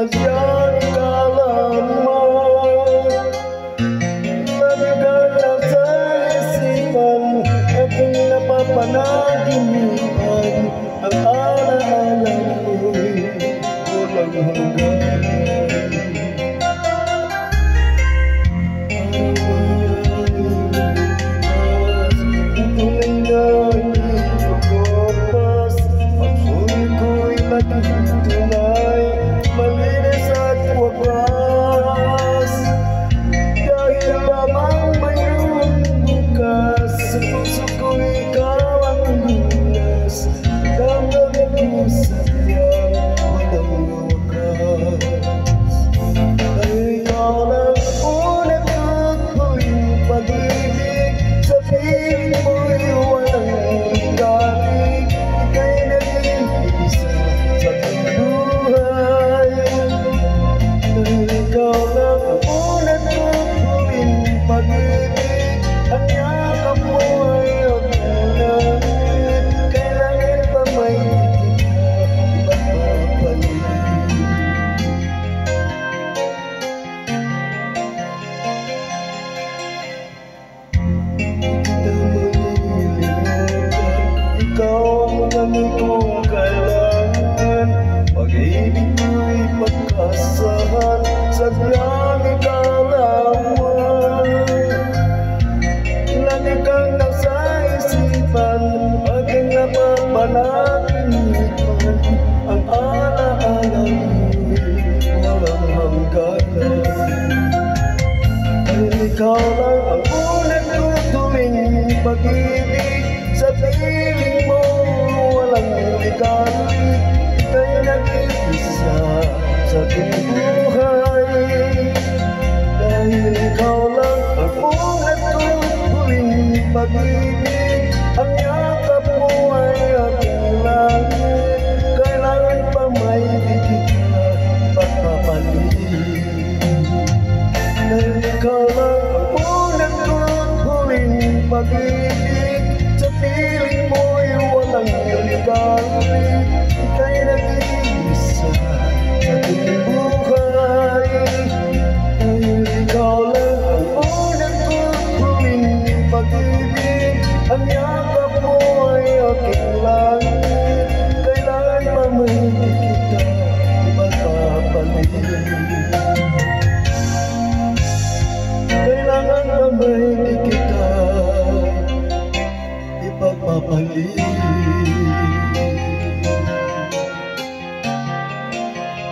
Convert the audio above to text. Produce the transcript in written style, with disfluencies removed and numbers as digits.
sadyang ikalaman. Nagdala sa isipan, aking napapanaginipan, ang alaala mo'y walang hanggan. Tunay, malinis at wagas, dahil lamang mayroon bukas. Sa puso ko ikaw ang lunas, damdamin ko sadyang walang wakas. Dahil ikaw lang unat at huling pag-ibig, sa piling mo'y walang ligalig. Ika'y naging isa sa aking buhay. Dahil ikaw lang ang unat at huling pag-ibig, ang yakap mo ay aking langit. Kailangan pa may iba't papalit. Ikaw ang kong kailangan, pag-ibig ko'y pagkasahan, sadyang ikalaman. Lagi kang nasa isipan, aking napapanaginipan, ang alaala mo'y walang hangganan. Dahil ikaw lang ang unang tutuwing pag-ibig, sa piling mo walang ligalig. Ika'y nag-iisa sa aking buhay. Dahil ikaw lang ang unang tutuwing pag-ibig, ang yakap mo ay aking langit. Kailangan pa may higit na pagpapalit. Dahil ikaw lang ang unang huling pag-ibig, sa piling mo'y walang ligalig. Ika'y nag-iisa sa aking buhay. Dahil ikaw lang ang unang huling pag-ibig, ang yakap mo ay aking langit. Kailangan pa may kita ipapapalit. Kailangan pa may kita ipagpapalit.